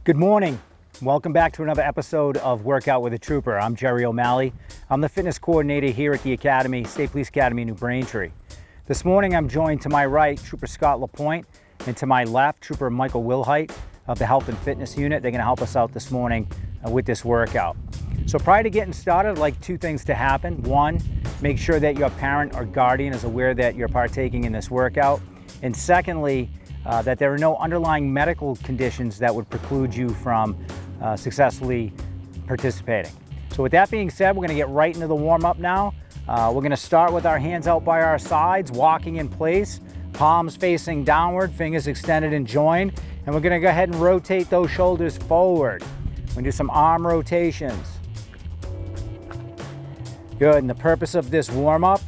Good morning. Welcome back to another episode of Workout with a Trooper. I'm Jerry O'Malley. I'm the fitness coordinator here at the Academy, State Police Academy in New Braintree. This morning I'm joined to my right, Trooper Scott LaPointe, and to my left, Trooper Michael Wilhite of the Health and Fitness Unit. They're going to help us out this morning with this workout. So prior to getting started, I'd like two things to happen. One, make sure that your parent or guardian is aware that you're partaking in this workout. And secondly, that there are no underlying medical conditions that would preclude you from successfully participating. So with that being said, we're going to get right into the warm-up now. We're going to start with our hands out by our sides, walking in place, palms facing downward, fingers extended and joined. And we're going to go ahead and rotate those shoulders forward. We're going to do some arm rotations. Good, and the purpose of this warm-up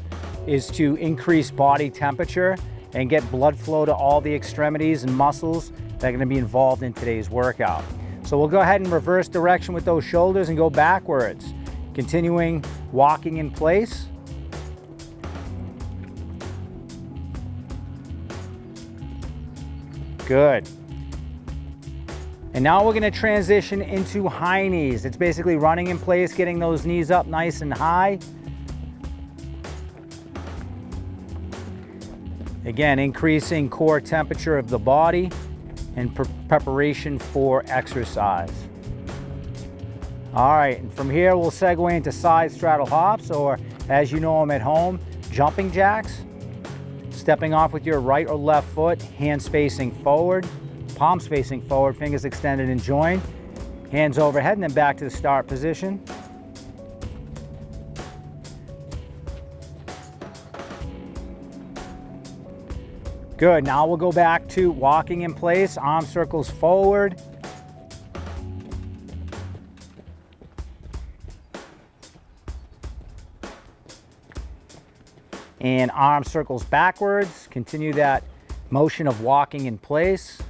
is to increase body temperature and get blood flow to all the extremities and muscles that are going to be involved in today's workout. So we'll go ahead and reverse direction with those shoulders and go backwards. Continuing walking in place. Good. And now we're going to transition into high knees. It's basically running in place, getting those knees up nice and high. Again, increasing core temperature of the body in preparation for exercise. All right, and from here we'll segue into side straddle hops, or as you know them at home, jumping jacks. Stepping off with your right or left foot, hands facing forward, palms facing forward, fingers extended and joined, hands overhead, and then back to the start position. Good, now we'll go back to walking in place, arm circles forward. And arm circles backwards. Continue that motion of walking in place.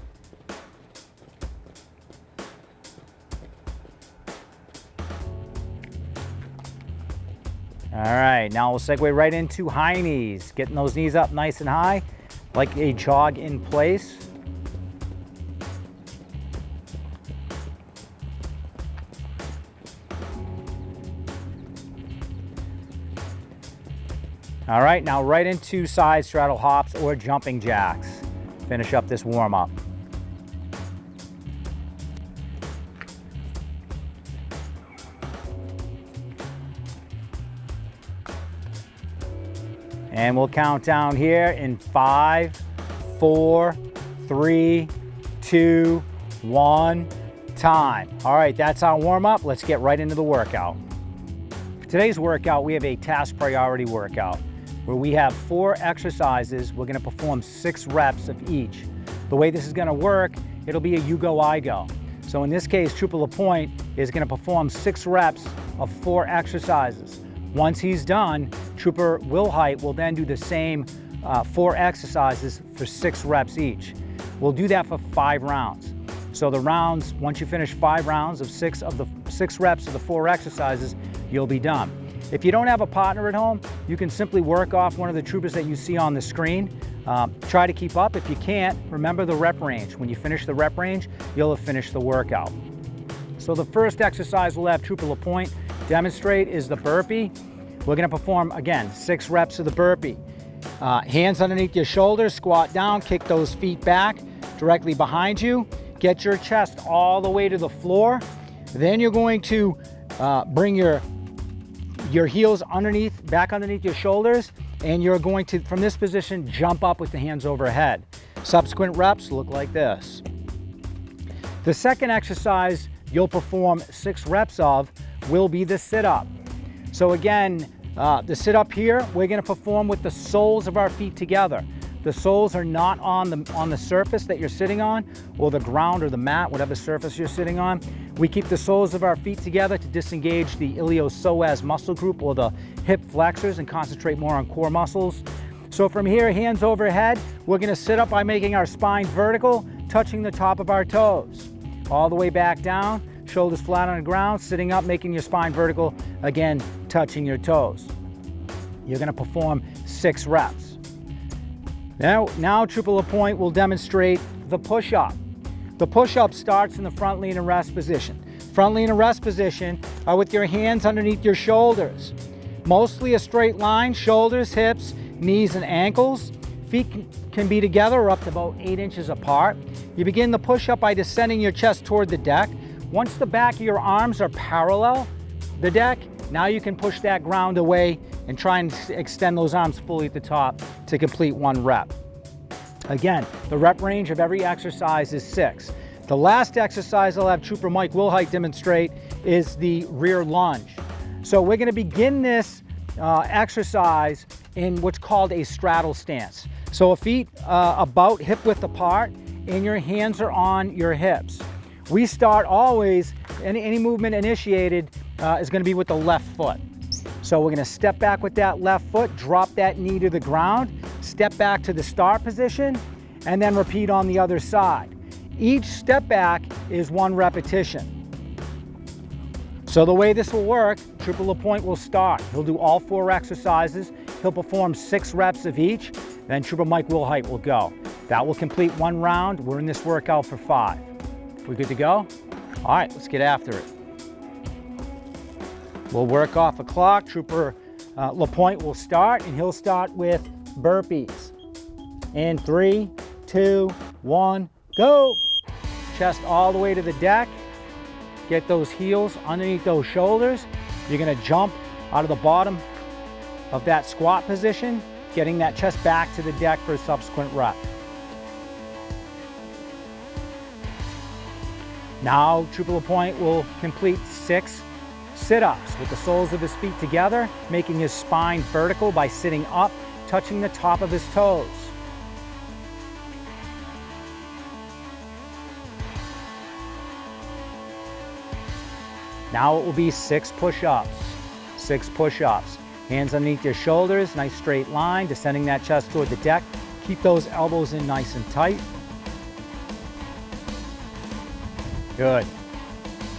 All right, now we'll segue right into high knees. Getting those knees up nice and high, like a jog in place. All right, now right into side straddle hops or jumping jacks. Finish up this warm-up. And we'll count down here in 5, 4, 3, 2, 1, time. All right, that's our warm-up. Let's get right into the workout. For today's workout, we have a task priority workout where we have 4 exercises. We're gonna perform 6 reps of each. The way this is gonna work, it'll be a you go, I go. So in this case, Trooper LaPointe is gonna perform 6 reps of 4 exercises. Once he's done, Trooper Wilhite will then do the same 4 exercises for 6 reps each. We'll do that for 5 rounds. So the rounds, once you finish 5 rounds of 6 reps of the 4 exercises, you'll be done. If you don't have a partner at home, you can simply work off one of the troopers that you see on the screen. Try to keep up. If you can't, remember the rep range. When you finish the rep range, you'll have finished the workout. So the first exercise we'll have Trooper LaPointe demonstrate is the burpee. We're gonna perform, again, 6 reps of the burpee. Hands underneath your shoulders, squat down, kick those feet back directly behind you. Get your chest all the way to the floor. Then you're going to bring your heels back underneath your shoulders, and you're going to, from this position, jump up with the hands overhead. Subsequent reps look like this. The second exercise you'll perform 6 reps of will be the sit-up. So again, the sit-up here, we're gonna perform with the soles of our feet together. The soles are not on the surface that you're sitting on, or the ground or the mat, whatever surface you're sitting on. We keep the soles of our feet together to disengage the iliopsoas muscle group, or the hip flexors, and concentrate more on core muscles. So from here, hands overhead, we're gonna sit up by making our spine vertical, touching the top of our toes. All the way back down, shoulders flat on the ground, sitting up, making your spine vertical, again, touching your toes. You're gonna perform 6 reps. Now Trooper LaPointe will demonstrate the push-up. The push-up starts in the front lean and rest position. Front lean and rest position are with your hands underneath your shoulders. Mostly a straight line, shoulders, hips, knees, and ankles. Feet can be together or up to about 8 inches apart. You begin the push-up by descending your chest toward the deck. Once the back of your arms are parallel the deck, now you can push that ground away and try and extend those arms fully at the top to complete 1 rep. Again, the rep range of every exercise is 6. The last exercise I'll have Trooper Mike Wilhite demonstrate is the rear lunge. So we're gonna begin this exercise in what's called a straddle stance. So feet about hip width apart and your hands are on your hips. We start always, any movement initiated is gonna be with the left foot. So we're gonna step back with that left foot, drop that knee to the ground, step back to the start position, and then repeat on the other side. Each step back is 1 repetition. So the way this will work, Trooper LaPointe will start. He'll do all 4 exercises. He'll perform 6 reps of each, then Trooper Mike Wilhite will go. That will complete 1 round. We're in this workout for 5. We good to go? All right, let's get after it. We'll work off a clock. Trooper LaPointe will start, and he'll start with burpees. In 3, 2, 1, go. Chest all the way to the deck. Get those heels underneath those shoulders. You're gonna jump out of the bottom of that squat position, getting that chest back to the deck for a subsequent rep. Now, Trooper LaPointe will complete 6 sit-ups with the soles of his feet together, making his spine vertical by sitting up, touching the top of his toes. Now it will be 6 push-ups. 6 push-ups. Hands underneath your shoulders, nice straight line, descending that chest toward the deck. Keep those elbows in nice and tight. Good.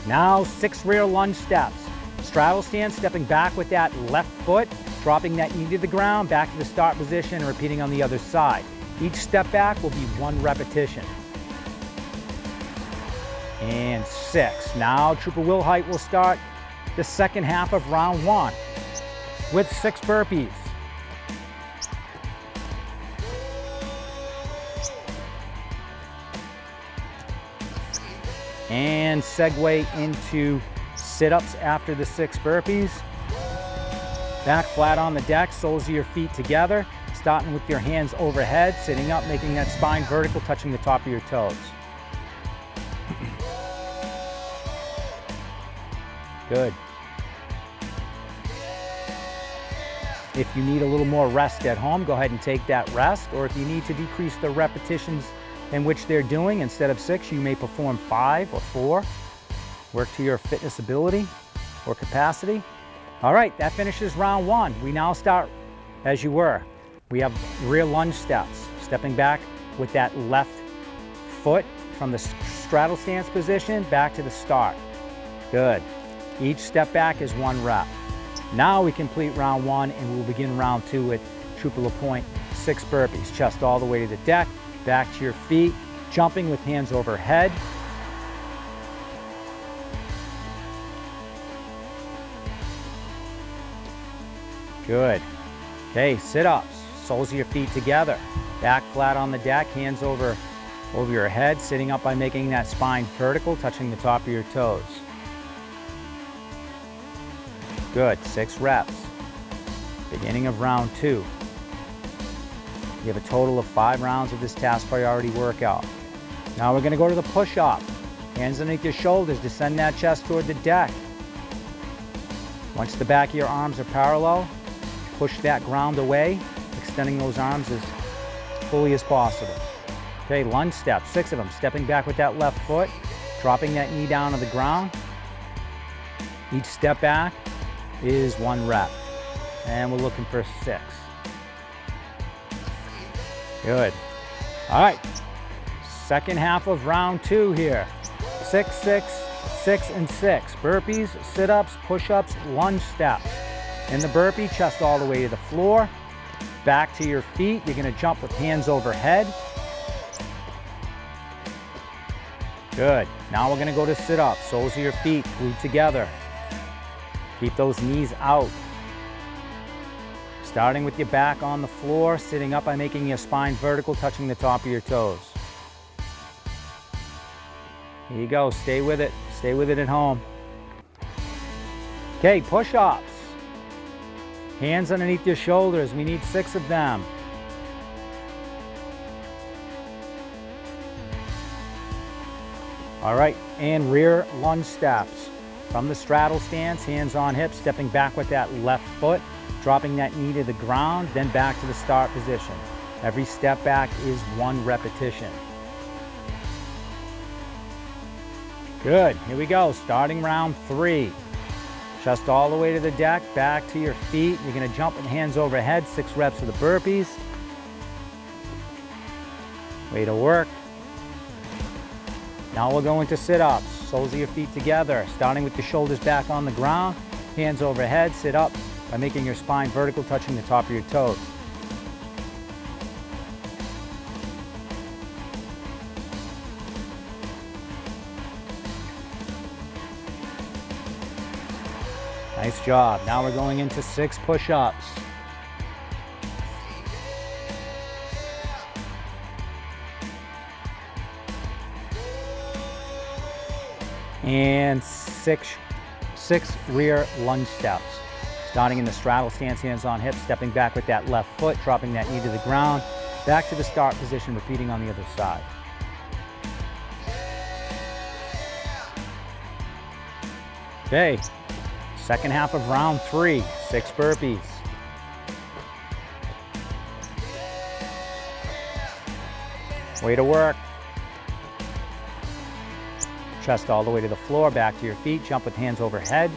Now 6 rear lunge steps. Straddle stance, stepping back with that left foot, dropping that knee to the ground, back to the start position, and repeating on the other side. Each step back will be 1 repetition. And 6. Now Trooper Wilhite will start the second half of round 1 with 6 burpees. And segue into sit-ups after the 6 burpees. Back flat on the deck, soles of your feet together, starting with your hands overhead, sitting up, making that spine vertical, touching the top of your toes. Good. If you need a little more rest at home, go ahead and take that rest, or if you need to decrease the repetitions in which they're doing, instead of 6, you may perform 5 or 4. Work to your fitness ability or capacity. All right, that finishes round 1. We now start as you were. We have rear lunge steps, stepping back with that left foot from the straddle stance position back to the start. Good. Each step back is 1 rep. Now we complete round 1 and we'll begin round 2 with Trooper LaPointe. 6 burpees, chest all the way to the deck, back to your feet, jumping with hands overhead. Good. Okay, sit-ups, soles of your feet together, back flat on the deck, hands over your head, sitting up by making that spine vertical, touching the top of your toes. Good, 6 reps. Beginning of round 2. You have a total of 5 rounds of this task priority workout. Now we're gonna go to the push-up. Hands underneath your shoulders, descend that chest toward the deck. Once the back of your arms are parallel, push that ground away, extending those arms as fully as possible. Okay, lunge steps, 6 of them. Stepping back with that left foot, dropping that knee down to the ground. Each step back is 1 rep. And we're looking for 6. Good. All right, second half of round 2 here. 6, 6, 6, and 6. Burpees, sit-ups, push-ups, lunge steps. In the burpee, chest all the way to the floor. Back to your feet. You're gonna jump with hands overhead. Good. Now we're gonna go to sit-ups. Soles of your feet glued together. Keep those knees out. Starting with your back on the floor, sitting up by making your spine vertical, touching the top of your toes. Here you go, stay with it. Stay with it at home. Okay, push-ups. Hands underneath your shoulders. We need 6 of them. All right, and rear lunge steps. From the straddle stance, hands on hips, stepping back with that left foot, dropping that knee to the ground, then back to the start position. Every step back is 1 repetition. Good, here we go, starting round 3. Chest all the way to the deck, back to your feet. You're gonna jump with hands overhead, 6 reps of the burpees. Way to work. Now we'll go into sit-ups. Soles of your feet together, starting with your shoulders back on the ground, hands overhead, sit up by making your spine vertical, touching the top of your toes. Nice job. Now we're going into 6 push-ups. And six rear lunge steps. Starting in the straddle stance, hands on hips, stepping back with that left foot, dropping that knee to the ground, back to the start position, repeating on the other side. Okay, second half of round 3, 6 burpees. Way to work. Chest all the way to the floor, back to your feet, jump with hands overhead.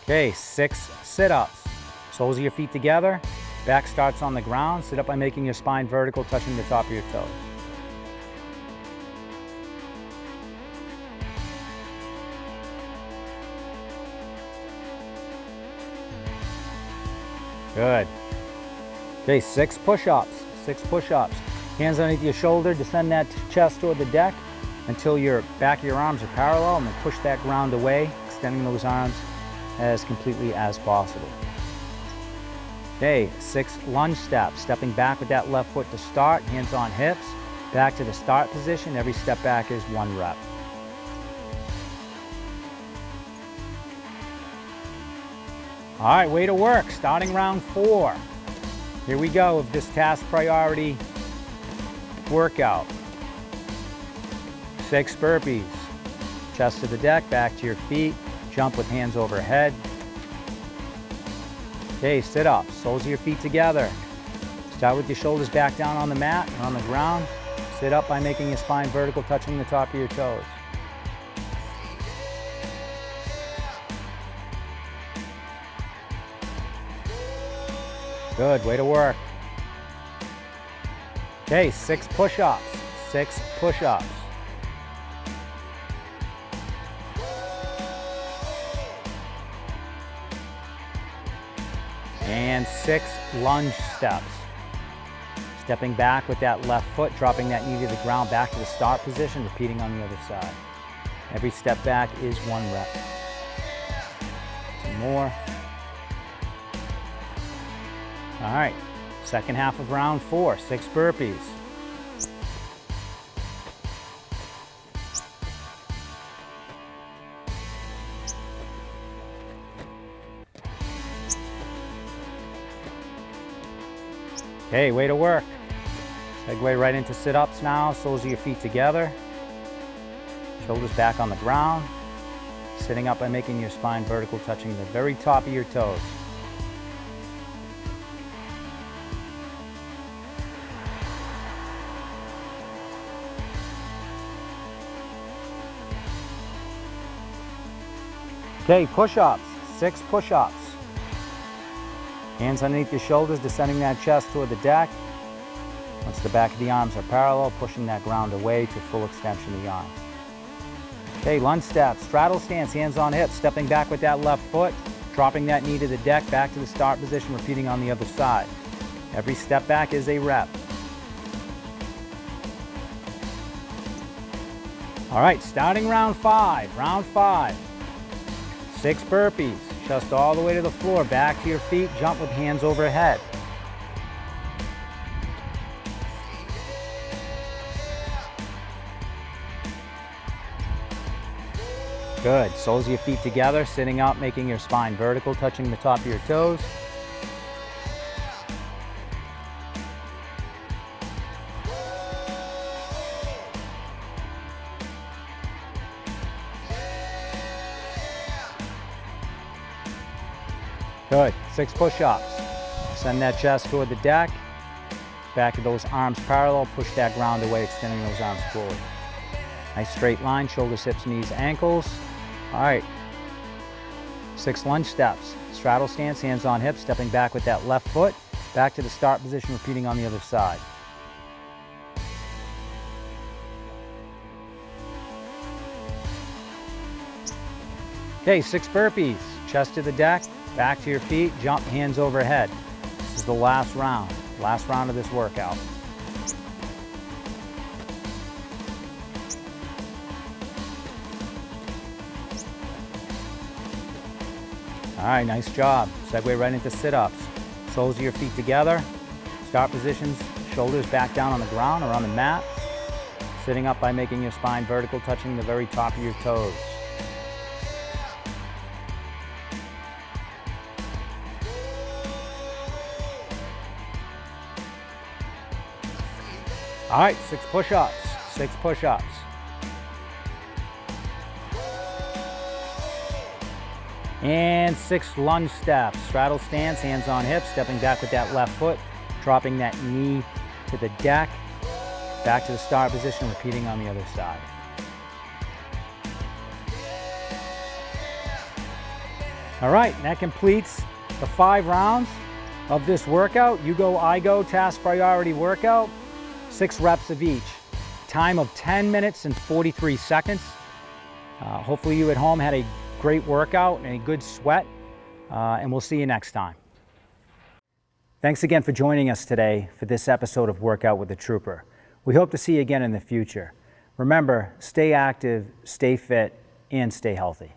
Okay, 6 sit-ups. Soles of your feet together, back starts on the ground, sit up by making your spine vertical, touching the top of your toes. Good. Okay, 6 push-ups, 6 push-ups. Hands underneath your shoulder, descend that chest toward the deck until your back of your arms are parallel, and then push that ground away, extending those arms as completely as possible. Okay, 6 lunge steps, stepping back with that left foot to start, hands on hips, back to the start position. Every step back is 1 rep. All right, way to work. Starting round 4. Here we go with this task priority workout. 6 burpees. Chest to the deck, back to your feet. Jump with hands overhead. Okay, sit-ups. Soles of your feet together. Start with your shoulders back down on the mat or on the ground. Sit up by making your spine vertical, touching the top of your toes. Good, way to work. Okay, 6 push-ups, 6 push-ups. And 6 lunge steps. Stepping back with that left foot, dropping that knee to the ground, back to the start position, repeating on the other side. Every step back is 1 rep. 2 more. All right, second half of round 4, 6 burpees. Okay, way to work. Segue right into sit-ups now. Soles of your feet together. Shoulders back on the ground. Sitting up by making your spine vertical, touching the very top of your toes. Okay, push-ups, 6 push-ups. Hands underneath your shoulders, descending that chest toward the deck. Once the back of the arms are parallel, pushing that ground away to full extension of the arms. Okay, lunge steps, straddle stance, hands on hips, stepping back with that left foot, dropping that knee to the deck, back to the start position, repeating on the other side. Every step back is a rep. All right, starting round 5. 6 burpees, chest all the way to the floor, back to your feet, jump with hands overhead. Good, soles of your feet together, sitting up, making your spine vertical, touching the top of your toes. Good, 6 push-ups. Send that chest toward the deck. Back of those arms parallel, push that ground away, extending those arms forward. Nice straight line, shoulders, hips, knees, ankles. All right, 6 lunge steps. Straddle stance, hands on hips, stepping back with that left foot. Back to the start position, repeating on the other side. Okay, 6 burpees. Chest to the deck, back to your feet, jump, hands overhead. This is the last round of this workout. All right, nice job. Segue right into sit-ups. Soles of your feet together. Start positions, shoulders back down on the ground or on the mat. Sitting up by making your spine vertical, touching the very top of your toes. All right, 6 push-ups, 6 push-ups. And 6 lunge steps. Straddle stance, hands on hips, stepping back with that left foot, dropping that knee to the deck, back to the start position, repeating on the other side. All right, that completes the 5 rounds of this workout. You go, I go, task priority workout. 6 reps of each. Time of 10 minutes and 43 seconds. Hopefully you at home had a great workout and a good sweat, and we'll see you next time. Thanks again for joining us today for this episode of Workout with a Trooper. We hope to see you again in the future. Remember, stay active, stay fit, and stay healthy.